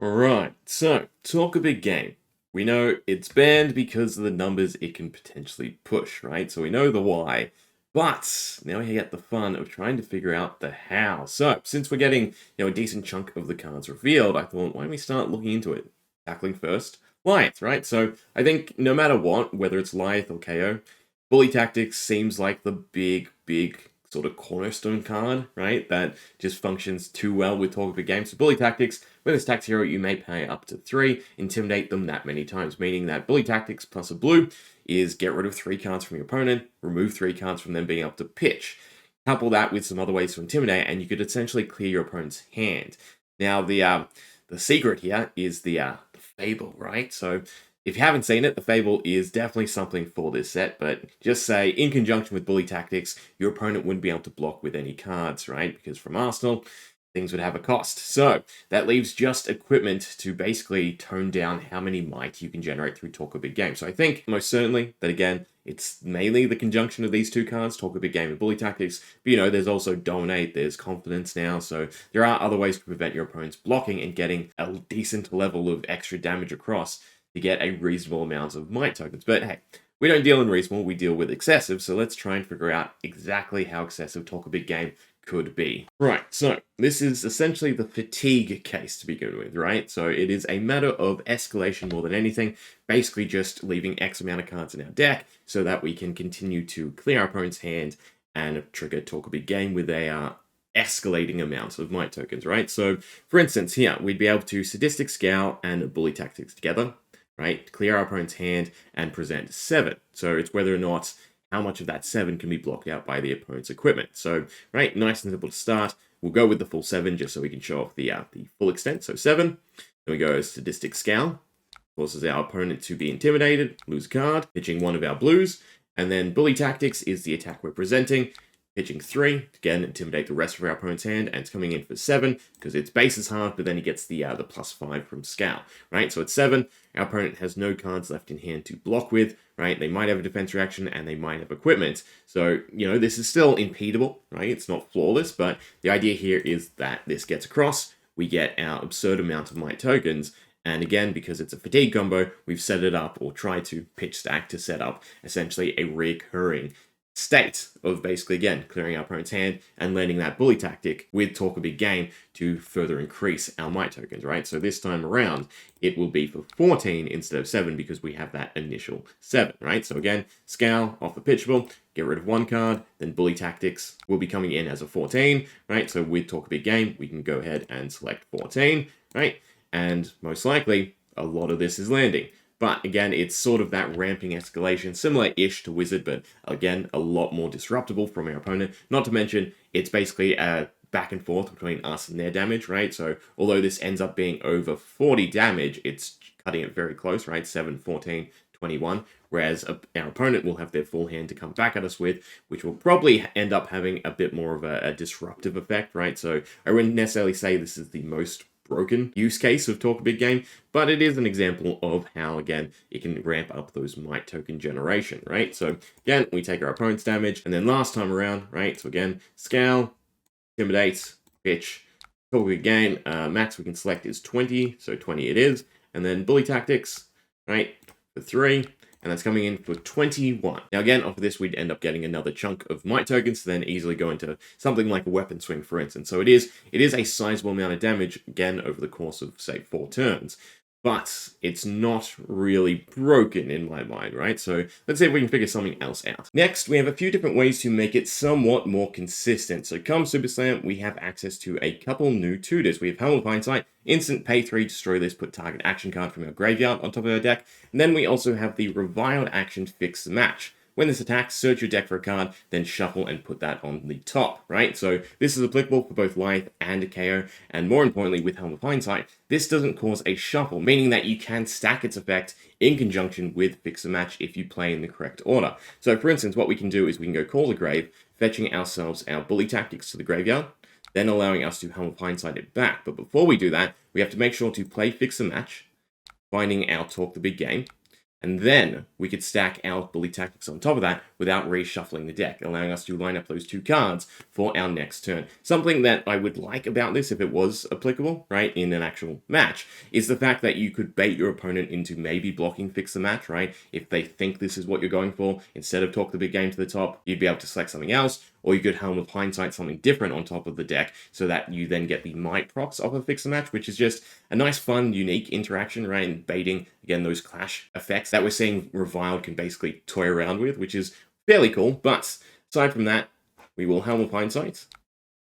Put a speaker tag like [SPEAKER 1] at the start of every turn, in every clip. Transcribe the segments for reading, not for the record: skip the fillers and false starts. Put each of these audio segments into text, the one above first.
[SPEAKER 1] Alright, so talk a big game. We know it's banned because of the numbers it can potentially push, right? So we know the why. But now we get the fun of trying to figure out the how. So since we're getting a decent chunk of the cards revealed, I thought, why don't we start looking into it? Tackling first, Lyeth, right? So I think no matter what, whether it's Lyeth or KO, Bully Tactics seems like the big sort of cornerstone card, right? That just functions too well with Talk of the Game. So Bully Tactics, with this tax hero, you may pay up to 3, intimidate them that many times, meaning that Bully Tactics plus a blue is get rid of 3 cards from your opponent, remove 3 cards from them being able to pitch. Couple that with some other ways to intimidate, and you could essentially clear your opponent's hand. Now, the secret here is the FaBe, right? So if you haven't seen it, the FaBe is definitely something for this set, but just say, in conjunction with Bully Tactics, your opponent wouldn't be able to block with any cards, right? Because from Arsenal, things would have a cost. So that leaves just equipment to basically tone down how many might you can generate through Talk a Big Game. So I think most certainly that, again, it's mainly the conjunction of these 2 cards, Talk a Big Game and Bully Tactics. But there's also Dominate, there's Confidence now, so there are other ways to prevent your opponent's blocking and getting a decent level of extra damage across to get a reasonable amount of might tokens. But hey, we don't deal in reasonable, we deal with excessive, so let's try and figure out exactly how excessive Talk a Big Game could be. Right, so this is essentially the fatigue case to begin with, right? So it is a matter of escalation more than anything, basically just leaving X amount of cards in our deck so that we can continue to clear our opponent's hand and trigger Talk a Big Game with a escalating amounts of might tokens, right? So for instance, here, we'd be able to Sadistic Scowl and Bully Tactics together, right? Clear our opponent's hand and present 7. So it's whether or not how much of that 7 can be blocked out by the opponent's equipment. So, right, nice and simple to start. We'll go with the full 7 just so we can show off the full extent. So 7. Then we go Sadistic Scowl. Forces our opponent to be intimidated, lose a card, pitching 1 of our blues. And then Bully Tactics is the attack we're presenting. Pitching 3, again, intimidate the rest of our opponent's hand, and it's coming in for 7, because its base is hard, but then he gets the +5 from Scowl, right? So at 7, our opponent has no cards left in hand to block with, right? They might have a defense reaction, and they might have equipment. So, this is still impedable, right? It's not flawless, but the idea here is that this gets across, we get our absurd amount of might tokens, and again, because it's a fatigue combo, we've set it up, or tried to pitch stack to set up, essentially a recurring state of basically, again, clearing our opponent's hand and landing that Bully Tactic with Talk a Big Game to further increase our might tokens, right? So this time around, it will be for 14 instead of 7 because we have that initial 7, right? So again, Scowl off the pitchable, get rid of 1 card, then Bully Tactics will be coming in as a 14, right? So with Talk a Big Game, we can go ahead and select 14, right? And most likely, a lot of this is landing. But again, it's sort of that ramping escalation, similar-ish to Wizard, but again, a lot more disruptible from our opponent. Not to mention, it's basically a back and forth between us and their damage, right? So although this ends up being over 40 damage, it's cutting it very close, right? 7, 14, 21, whereas our opponent will have their full hand to come back at us with, which will probably end up having a bit more of a disruptive effect, right? So I wouldn't necessarily say this is the most broken use case of Talk a Big Game, but it is an example of how, again, it can ramp up those might token generation, right? So again, we take our opponent's damage, and then last time around, right, so again, Scowl, Intimidate, pitch, Talk a Big Game, max we can select is 20, so 20 it is, and then Bully Tactics, right, for 3, and that's coming in for 21. Now again, off of this, we'd end up getting another chunk of might tokens to then easily go into something like a weapon swing, for instance. So it is a sizable amount of damage, again, over the course of, say, 4 turns. But it's not really broken in my mind, right? So let's see if we can figure something else out. Next, we have a few different ways to make it somewhat more consistent. So come Super Slam, we have access to a couple new tutors. We have Helm of Hindsight, instant pay 3, destroy this, put target action card from our graveyard on top of our deck. And then we also have the Reviled action, Fix the Match. When this attacks, search your deck for a card, then shuffle and put that on the top, right? So this is applicable for both Lyeth and KO, and more importantly, with Helm of Hindsight, this doesn't cause a shuffle, meaning that you can stack its effect in conjunction with Fix the Match if you play in the correct order. So for instance, what we can do is we can go Call the Grave, fetching ourselves our Bully Tactics to the graveyard, then allowing us to Helm of Hindsight it back. But before we do that, we have to make sure to play Fix the Match, finding our Talk the Big Game, and then we could stack our Bully Tactics on top of that, without reshuffling the deck, allowing us to line up those 2 cards for our next turn. Something that I would like about this, if it was applicable, right, in an actual match, is the fact that you could bait your opponent into maybe blocking Fix the Match, right? If they think this is what you're going for, instead of talk the big game to the top, you'd be able to select something else, or you could Helm of Hindsight something different on top of the deck, so that you then get the Might procs off of Fix the Match, which is just a nice, fun, unique interaction, right? And baiting, again, those clash effects that we're seeing Reviled can basically toy around with, which is fairly cool. But aside from that, we will Helm of Hindsight,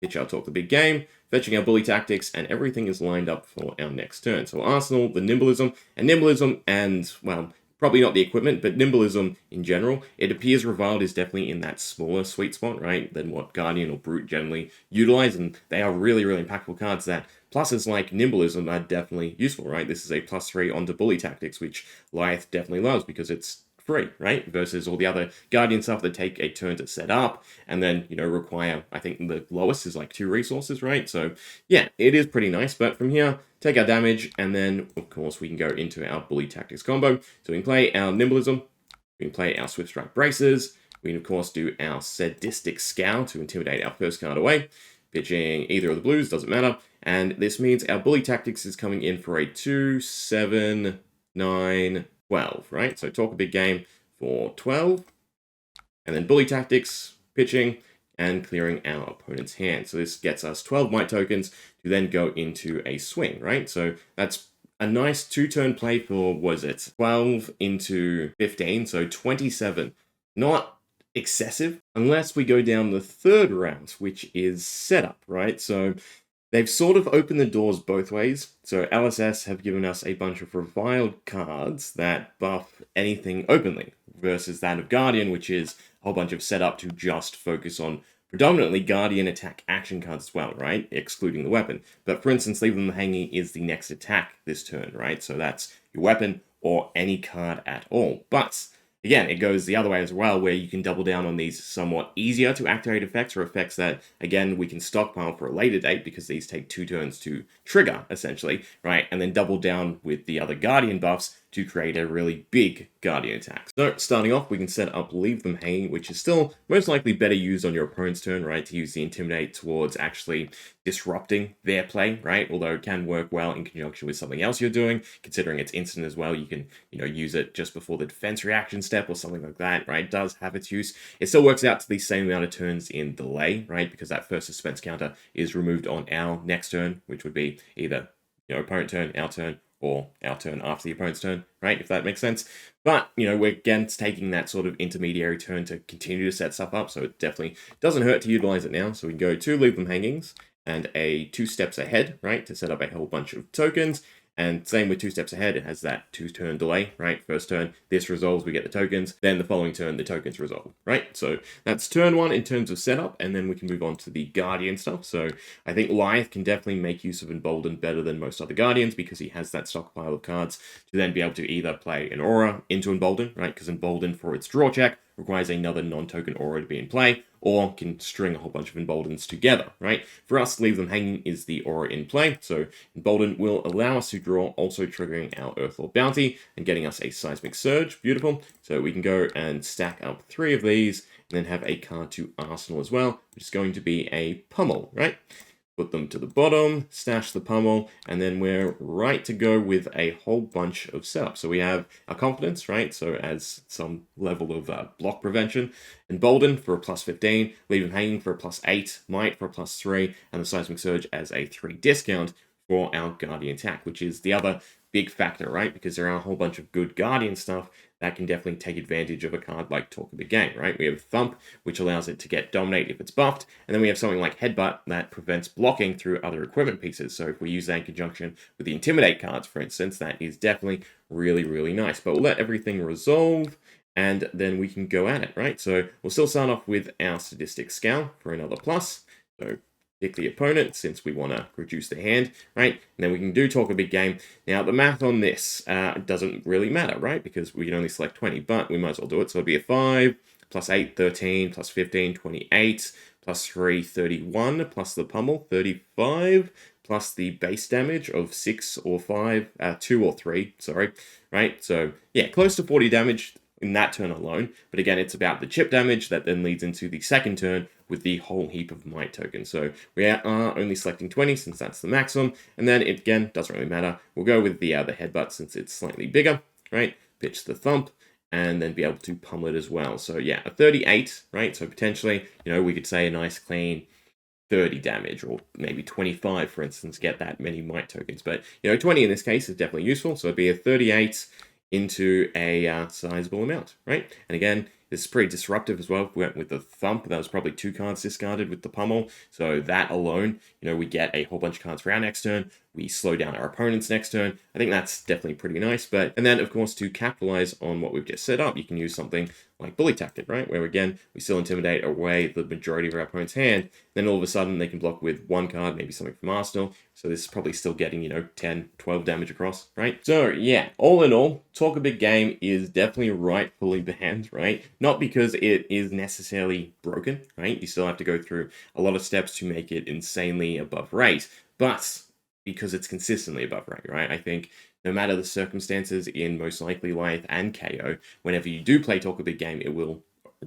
[SPEAKER 1] pitch our talk the big game, fetching our bully tactics, and everything is lined up for our next turn. So Arsenal, the Nimblism, and, well, probably not the equipment, but Nimblism in general, it appears Reviled is definitely in that smaller sweet spot, right, than what Guardian or Brute generally utilize, and they are really, really impactful cards that pluses like Nimblism are definitely useful, right? This is a +3 onto bully tactics, which Rathe definitely loves because it's free, right? Versus all the other Guardian stuff that take a turn to set up and then, require, I think the lowest is like 2 resources, right? So yeah, it is pretty nice. But from here, take our damage, and then of course we can go into our bully tactics combo. So we can play our Nimblism, we can play our Swift Strike Braces, we can of course do our Sadistic Scowl to intimidate our first card away, pitching either of the blues, doesn't matter. And this means our bully tactics is coming in for a 2, 7, 9, 12, right? So talk a big game for 12. And then bully tactics, pitching, and clearing our opponent's hand. So this gets us 12 might tokens to then go into a swing, right? So that's a nice 2-turn play for, was it 12 into 15, so 27. Not excessive, unless we go down the 3rd round, which is setup, right? So they've sort of opened the doors both ways. So LSS have given us a bunch of Reviled cards that buff anything openly, versus that of Guardian, which is a whole bunch of setup to just focus on predominantly Guardian attack action cards as well, right? Excluding the weapon. But for instance, Leave Them Hanging is the next attack this turn, right? So that's your weapon or any card at all. But again, it goes the other way as well, where you can double down on these somewhat easier to activate effects, or effects that, again, we can stockpile for a later date because these take 2 turns to trigger, essentially, right? And then double down with the other Guardian buffs to create a really big Guardian attack. So starting off, we can set up Leave Them Hanging, which is still most likely better used on your opponent's turn, right? To use the Intimidate towards actually disrupting their play, right? Although it can work well in conjunction with something else you're doing, considering it's instant as well. You can, use it just before the defense reaction step or something like that, right? It does have its use. It still works out to the same amount of turns in delay, right? Because that first suspense counter is removed on our next turn, which would be either, opponent turn, our turn, or our turn after the opponent's turn, right? If that makes sense. But, we're again taking that sort of intermediary turn to continue to set stuff up, so it definitely doesn't hurt to utilize it now. So we can go 2 Leave Them Hangings and a 2 steps ahead, right, to set up a whole bunch of tokens. And same with 2 steps ahead, it has that 2-turn delay, right? First turn, this resolves, we get the tokens. Then the following turn, the tokens resolve, right? So that's turn 1 in terms of setup, and then we can move on to the Guardian stuff. So I think Rathe can definitely make use of Embolden better than most other Guardians because he has that stockpile of cards to then be able to either play an Aura into Embolden, right? Because Embolden, for its draw check, requires another non-token Aura to be in play, or can string a whole bunch of Emboldens together, right? For us, Leave Them Hanging is the Aura in play, so Embolden will allow us to draw, also triggering our Earthlord Bounty and getting us a Seismic Surge. Beautiful. So we can go and stack up 3 of these, and then have a card to Arsenal as well, which is going to be a Pummel, right? Put them to the bottom, stash the Pummel, and then we're right to go with a whole bunch of setup. So we have our Confidence, right? So as some level of block prevention. Embolden for a +15, Leave Them Hanging for a +8, Might for a +3, and the Seismic Surge as a 3 discount for our Guardian attack, which is the other big factor, right? Because there are a whole bunch of good Guardian stuff that can definitely take advantage of a card like Talk of the Game, right? We have Thump, which allows it to get Dominate if it's buffed, and then we have something like Headbutt that prevents blocking through other equipment pieces. So if we use that in conjunction with the Intimidate cards, for instance, that is definitely really, really nice. But we'll let everything resolve, and then we can go at it, right? So we'll still start off with our Sadistic Scowl for another plus. So pick the opponent since we want to reduce the hand, right? And then we can do Talk a Big Game. Now, the math on this doesn't really matter, right? Because we can only select 20, but we might as well do it. So it'd be a 5, +8, 13, +15, 28, +3, 31, plus the Pummel, 35, plus the base damage of 6 or 5, 2 or 3, sorry, right? So, yeah, close to 40 damage. in that turn alone. But again, it's about the chip damage that then leads into the second turn with the whole heap of might tokens. So we are only selecting 20 since that's the maximum. And then it, again, doesn't really matter. We'll go with the headbutt since it's slightly bigger, right? Pitch the thump and then be able to pummel it as well. So yeah, a 38, right? So potentially, we could say a nice clean 30 damage, or maybe 25, for instance, get that many might tokens. But, 20 in this case is definitely useful. So it'd be a 38 into a sizable amount, right? And again, this is pretty disruptive as well. We went with the thump. That was probably 2 cards discarded with the pummel. So that alone, we get a whole bunch of cards for our next turn. We slow down our opponent's next turn. I think that's definitely pretty nice. And then, of course, to capitalize on what we've just set up, you can use something like Bully Tactic, right? Where, again, we still intimidate away the majority of our opponent's hand. Then all of a sudden, they can block with 1 card, maybe something from Arsenal. So this is probably still getting, 10, 12 damage across, right? So, yeah, all in all, Talk a Big Game is definitely rightfully banned, right? Not because it is necessarily broken, right? You still have to go through a lot of steps to make it insanely above rate, but because it's consistently above rate, right? I think no matter the circumstances in most likely Rathe and KO, whenever you do play Talk a Big Game, it will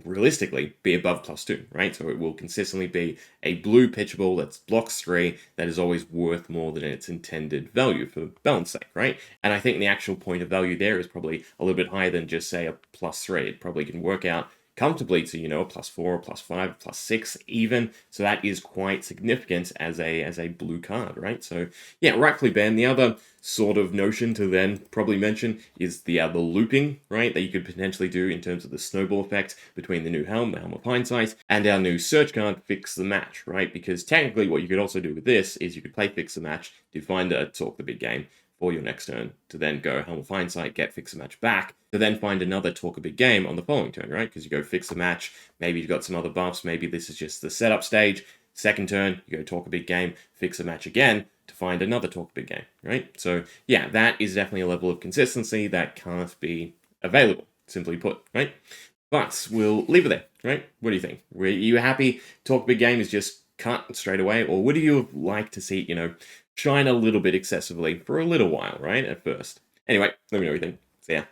[SPEAKER 1] realistically be above +2, right? So it will consistently be a blue pitchable that's blocks 3 that is always worth more than its intended value for balance sake, right? And I think the actual point of value there is probably a little bit higher than just say a +3. It probably can work out comfortably to, a +4, +5, +6 even. So that is quite significant as a blue card, right? So yeah, rightfully banned. The other sort of notion to then probably mention is the looping, right? That you could potentially do in terms of the snowball effect between the new Helm, the Helm of Hindsight, and our new search card, Fix the Match, right? Because technically what you could also do with this is you could play Fix the Match to find a Talk the Big Game for your next turn, to then go Helm of Hindsight, get Fix a Match back, to then find another Talk a Big Game on the following turn, right? Because you go Fix a Match, maybe you've got some other buffs, maybe this is just the setup stage. Second turn, you go Talk a Big Game, Fix a Match again to find another Talk a Big Game, right? So yeah, that is definitely a level of consistency that can't be available, simply put, right? But we'll leave it there, right? What do you think? Were you happy Talk a Big Game is just cut straight away, or would you like to see, shine a little bit excessively for a little while, right? At first. Anyway, let me know what you think. See ya.